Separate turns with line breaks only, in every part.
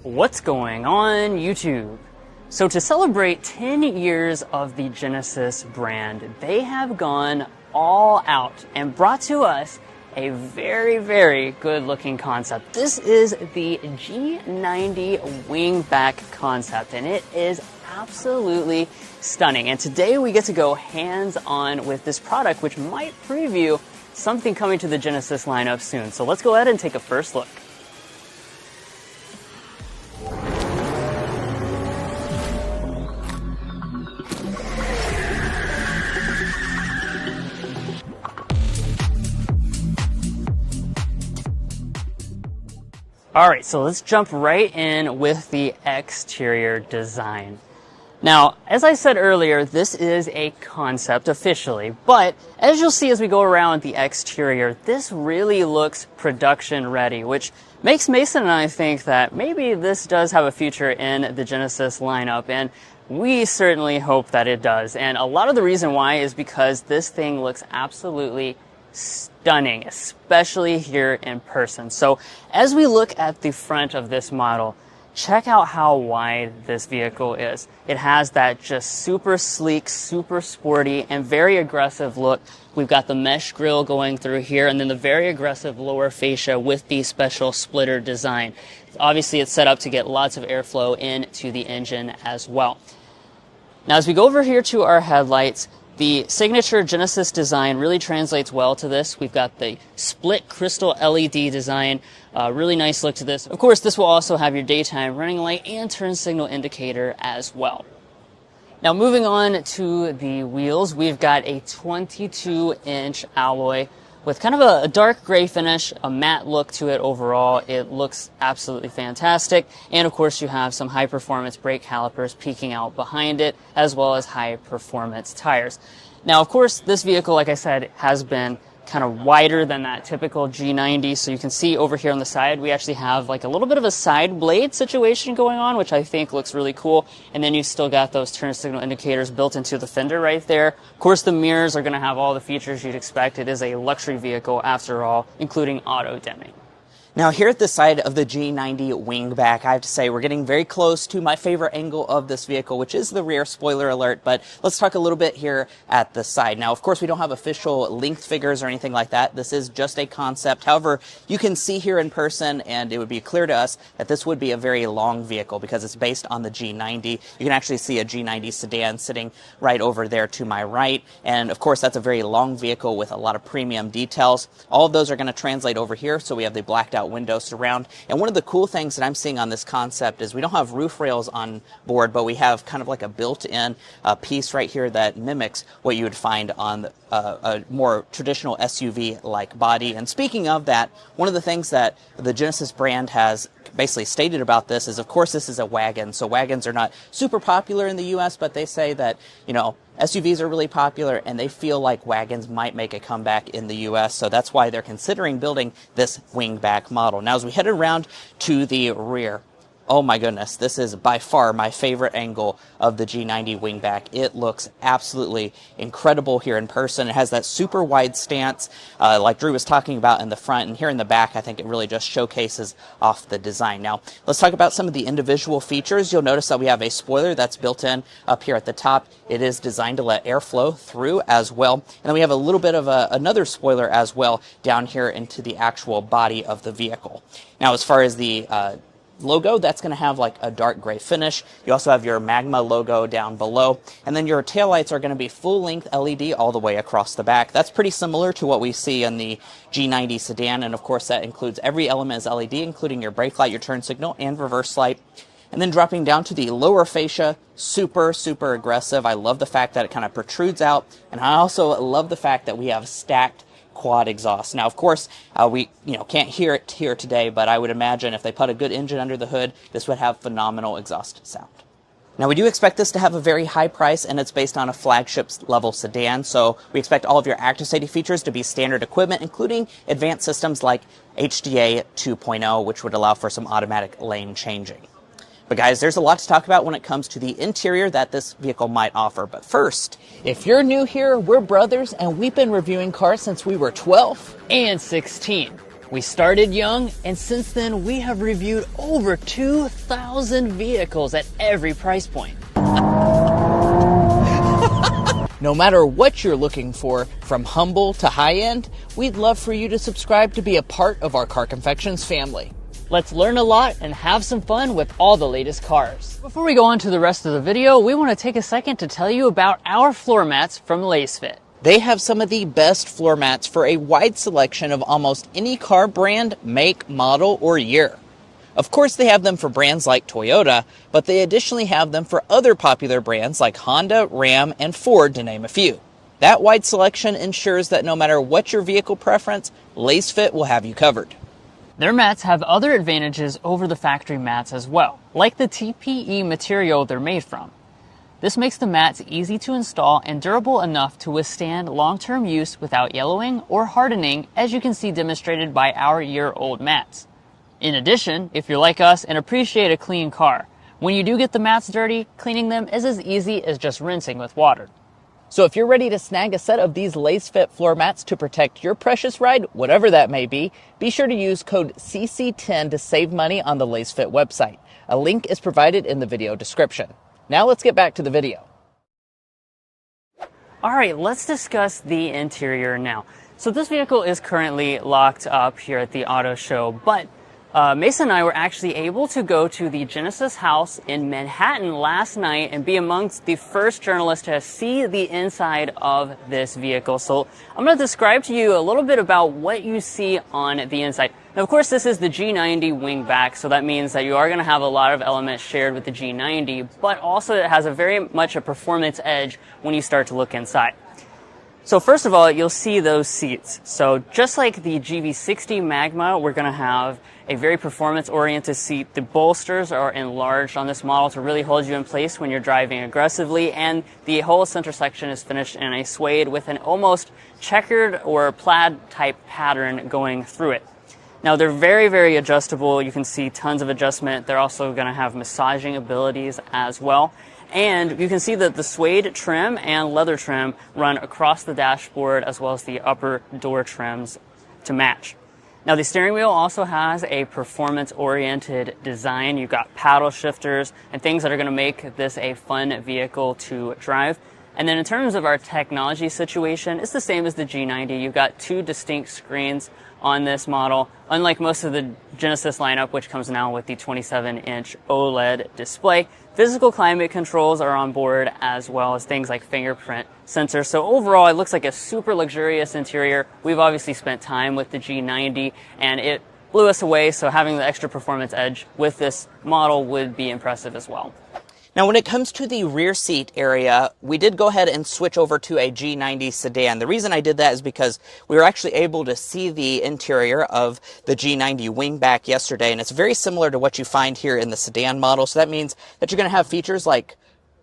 What's going on YouTube? So to celebrate 10 years of the Genesis brand, they have gone all out and brought to us a very good looking concept. This is the G90 Wingback concept, and it is absolutely stunning. And today we get to go hands-on with this product, which might preview something coming to the Genesis lineup soon. So let's go ahead and take a first look. Alright, so let's jump right in with the exterior design. Now, as I said earlier, this is a concept officially, but as you'll see as we go around the exterior, this really looks production ready, which makes Mason and I think that maybe this does have a future in the Genesis lineup, and we certainly hope that it does. And a lot of the reason why is because this thing looks absolutely stunning, especially here in person. So as we look at the front of this model, check out how wide this vehicle is. It has that just super sleek, super sporty, and very aggressive look. We've got the mesh grille going through here, and then the very aggressive lower fascia with the special splitter design. Obviously, it's set up to get lots of airflow into the engine as well. Now, as we go over here to our headlights, the signature Genesis design really translates well to this. We've got the split crystal LED design, really nice look to this. Of course, this will also have your daytime running light and turn signal indicator as well. Now, moving on to the wheels, we've got a 22-inch alloy with kind of a dark gray finish, a matte look to it overall. It looks absolutely fantastic. And of course, you have some high performance brake calipers peeking out behind it, as well as high performance tires. Now, of course, this vehicle, like I said, has been kind of wider than that typical G90. So you can see over here on the side, we actually have like a little bit of a side blade situation going on, which I think looks really cool. And then you still got those turn signal indicators built into the fender right there. Of course, the mirrors are going to have all the features you'd expect. It is a luxury vehicle after all, including auto dimming.
Now here at the side of the G90 Wingback, I have to say we're getting very close to my favorite angle of this vehicle, which is the rear, spoiler alert, but let's talk a little bit here at the side. Now, of course, we don't have official length figures or anything like that. This is just a concept. However, you can see here in person, and it would be clear to us that this would be a very long vehicle because it's based on the G90. You can actually see a G90 sedan sitting right over there to my right, and of course, that's a very long vehicle with a lot of premium details. All of those are going to translate over here, so we have the blacked out window surround. And one of the cool things that I'm seeing on this concept is we don't have roof rails on board, but we have kind of like a built-in piece right here that mimics what you would find on a more traditional SUV-like body. And speaking of that, one of the things that the Genesis brand has basically stated about this is, of course, this is a wagon. So wagons are not super popular in the U.S., but they say that, you know, SUVs are really popular, and they feel like wagons might make a comeback in the U.S., so that's why they're considering building this wingback model. Now, as we head around to the rear, oh my goodness, this is by far my favorite angle of the G90 Wingback. It looks absolutely incredible here in person. It has that super wide stance like Drew was talking about in the front, and here in the back I think it really just showcases off the design. Now let's talk about some of the individual features. You'll notice that we have a spoiler that's built in up here at the top. It is designed to let airflow through as well. And then we have a little bit of another spoiler as well down here into the actual body of the vehicle. Now as far as the logo, that's going to have like a dark gray finish. You also have your Magma logo down below, and then your taillights are going to be full-length LED all the way across the back. That's pretty similar to what we see in the G90 sedan, and of course that includes every element as LED, including your brake light, your turn signal, and reverse light. And then dropping down to the lower fascia, super aggressive. I love the fact that it kind of protrudes out, and I also love the fact that we have stacked quad exhaust. Now, of course, we can't hear it here today, but I would imagine if they put a good engine under the hood, this would have phenomenal exhaust sound. Now, we do expect this to have a very high price, and it's based on a flagship level sedan, so we expect all of your active safety features to be standard equipment, including advanced systems like HDA 2.0, which would allow for some automatic lane changing. But guys, there's a lot to talk about when it comes to the interior that this vehicle might offer. But first,
if you're new here, we're brothers and we've been reviewing cars since we were 12
and 16. We started young, and since then we have reviewed over 2,000 vehicles at every price point.
No matter what you're looking for, from humble to high-end, we'd love for you to subscribe to be a part of our Car Confections family.
Let's learn a lot and have some fun with all the latest cars. Before we go on to the rest of the video, we want to take a second to tell you about our floor mats from LaceFit.
They have some of the best floor mats for a wide selection of almost any car brand, make, model, or year. Of course, they have them for brands like Toyota, but they additionally have them for other popular brands like Honda, Ram, and Ford, to name a few. That wide selection ensures that no matter what your vehicle preference, LaceFit will have you covered.
Their mats have other advantages over the factory mats as well, like the TPE material they're made from. This makes the mats easy to install and durable enough to withstand long-term use without yellowing or hardening, as you can see demonstrated by our year-old mats. In addition, if you're like us and appreciate a clean car, when you do get the mats dirty, cleaning them is as easy as just rinsing with water.
So if you're ready to snag a set of these LaceFit floor mats to protect your precious ride, whatever that may be sure to use code CC10 to save money on the LaceFit website. A link is provided in the video description. Now let's get back to the video.
All right, let's discuss the interior now. So this vehicle is currently locked up here at the auto show, but Mason and I were actually able to go to the Genesis house in Manhattan last night and be amongst the first journalists to see the inside of this vehicle. So I'm going to describe to you a little bit about what you see on the inside. Now, of course, this is the G90 Wingback, so that means that you are going to have a lot of elements shared with the G90, but also it has a very much a performance edge when you start to look inside. So first of all, you'll see those seats. So just like the GV60 Magma, we're going to have a very performance-oriented seat. The bolsters are enlarged on this model to really hold you in place when you're driving aggressively, and the whole center section is finished in a suede with an almost checkered or plaid-type pattern going through it. Now, they're very, very adjustable. You can see tons of adjustment. They're also going to have massaging abilities as well. And you can see that the suede trim and leather trim run across the dashboard as well as the upper door trims to match. Now, the steering wheel also has a performance-oriented design. You've got paddle shifters and things that are going to make this a fun vehicle to drive. And then in terms of our technology situation, it's the same as the G90. You've got two distinct screens on this model, unlike most of the Genesis lineup, which comes now with the 27-inch OLED display. Physical climate controls are on board, as well as things like fingerprint sensors. So overall, it looks like a super luxurious interior. We've obviously spent time with the G90, and it blew us away, so having the extra performance edge with this model would be impressive as well.
Now, when it comes to the rear seat area, we did go ahead and switch over to a G90 sedan. The reason I did that is because we were actually able to see the interior of the G90 Wingback yesterday, and it's very similar to what you find here in the sedan model. So that means that you're going to have features like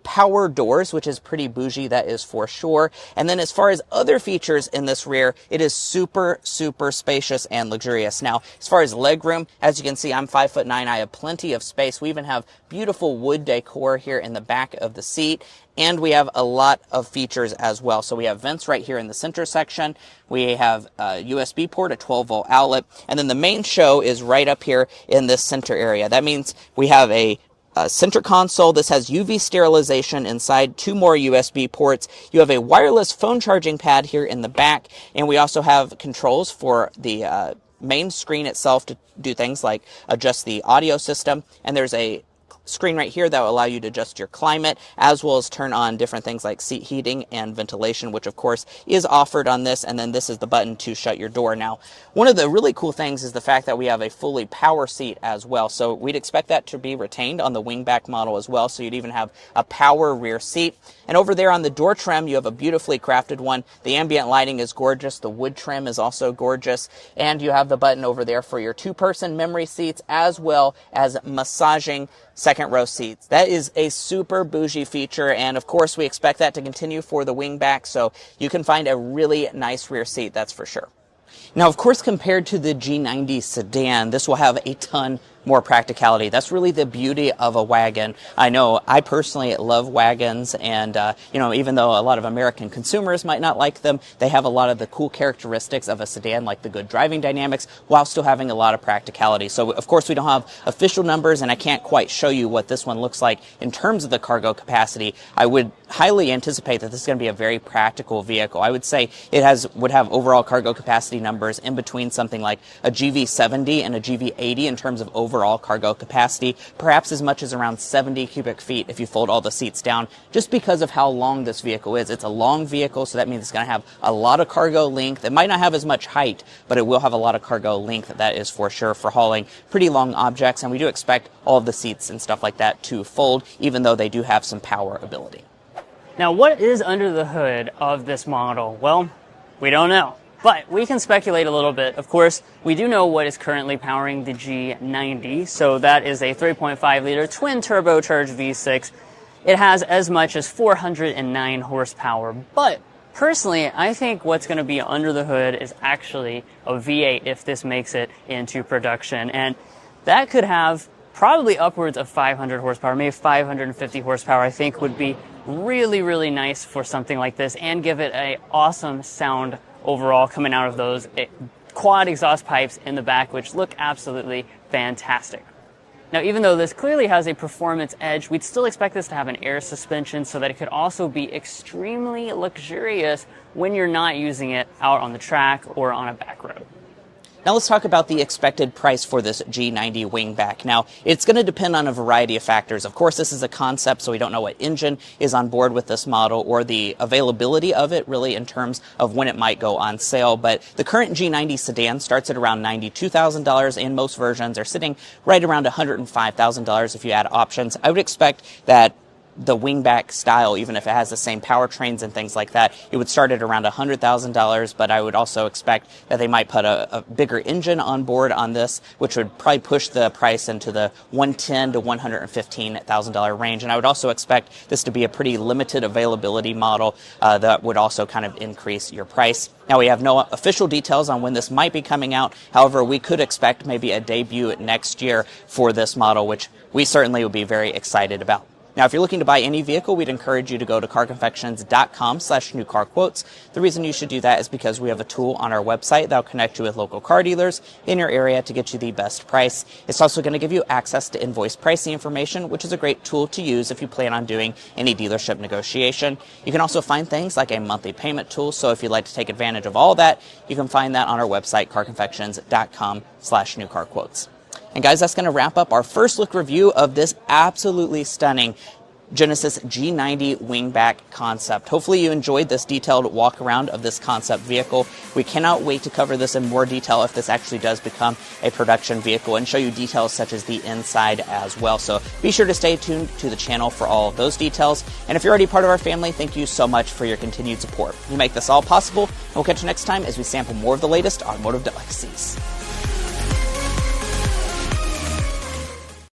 power doors, which is pretty bougie, that is for sure. And then as far as other features in this rear, it is super, super spacious and luxurious. Now, as far as legroom, as you can see, I'm 5'9". I have plenty of space. We even have beautiful wood decor here in the back of the seat. And we have a lot of features as well. So we have vents right here in the center section. We have a USB port, a 12-volt outlet. And then the main show is right up here in this center area. That means we have a center console. This has UV sterilization inside, two more USB ports. You have a wireless phone charging pad here in the back, and we also have controls for the main screen itself to do things like adjust the audio system, and there's a screen right here that will allow you to adjust your climate, as well as turn on different things like seat heating and ventilation, which of course is offered on this. And then this is the button to shut your door. Now, one of the really cool things is the fact that we have a fully power seat as well. So we'd expect that to be retained on the Wingback model as well. So you'd even have a power rear seat. And over there on the door trim, you have a beautifully crafted one. The ambient lighting is gorgeous. The wood trim is also gorgeous. And you have the button over there for your two-person memory seats, as well as massaging second row seats. That is a super bougie feature, and of course we expect that to continue for the Wingback, so you can find a really nice rear seat, that's for sure. Now, of course, compared to the G90 sedan, this will have a ton more practicality. That's really the beauty of a wagon. I know I personally love wagons, and even though a lot of American consumers might not like them, they have a lot of the cool characteristics of a sedan, like the good driving dynamics, while still having a lot of practicality. So of course we don't have official numbers, and I can't quite show you what this one looks like in terms of the cargo capacity. I would highly anticipate that this is going to be a very practical vehicle. I would say it would have overall cargo capacity numbers in between something like a GV70 and a GV80 in terms of overall cargo capacity, perhaps as much as around 70 cubic feet if you fold all the seats down, just because of how long this vehicle is. It's a long vehicle, so that means it's going to have a lot of cargo length. It might not have as much height, but it will have a lot of cargo length, that is for sure, for hauling pretty long objects, and we do expect all of the seats and stuff like that to fold, even though they do have some power ability.
Now, what is under the hood of this model? Well, we don't know. But we can speculate a little bit. Of course, we do know what is currently powering the G90, so that is a 3.5-liter twin-turbocharged V6. It has as much as 409 horsepower, but personally, I think what's going to be under the hood is actually a V8 if this makes it into production, and that could have probably upwards of 500 horsepower, maybe 550 horsepower, I think would be really, really nice for something like this and give it an awesome sound overall coming out of those quad exhaust pipes in the back, which look absolutely fantastic. Now, even though this clearly has a performance edge, we'd still expect this to have an air suspension so that it could also be extremely luxurious when you're not using it out on the track or on a back road.
Now let's talk about the expected price for this G90 Wingback. Now, it's going to depend on a variety of factors. Of course, this is a concept, so we don't know what engine is on board with this model or the availability of it, really, in terms of when it might go on sale. But the current G90 sedan starts at around $92,000, and most versions are sitting right around $105,000 if you add options. I would expect that the wingback style, even if it has the same powertrains and things like that, it would start at around $100,000, but I would also expect that they might put a bigger engine on board on this, which would probably push the price into the $110,000 to $115,000 range. And I would also expect this to be a pretty limited availability model that would also kind of increase your price. Now, we have no official details on when this might be coming out. However, we could expect maybe a debut next year for this model, which we certainly would be very excited about. Now, if you're looking to buy any vehicle, we'd encourage you to go to carconfections.com/newcarquotes. The reason you should do that is because we have a tool on our website that'll connect you with local car dealers in your area to get you the best price. It's also going to give you access to invoice pricing information, which is a great tool to use if you plan on doing any dealership negotiation. You can also find things like a monthly payment tool, so if you'd like to take advantage of all that, you can find that on our website, carconfections.com/newcarquotes. And guys, that's going to wrap up our first look review of this absolutely stunning Genesis G90 Wingback concept. Hopefully you enjoyed this detailed walk around of this concept vehicle. We cannot wait to cover this in more detail if this actually does become a production vehicle and show you details such as the inside as well. So be sure to stay tuned to the channel for all of those details. And if you're already part of our family, thank you so much for your continued support. You make this all possible, and we'll catch you next time as we sample more of the latest automotive delicacies.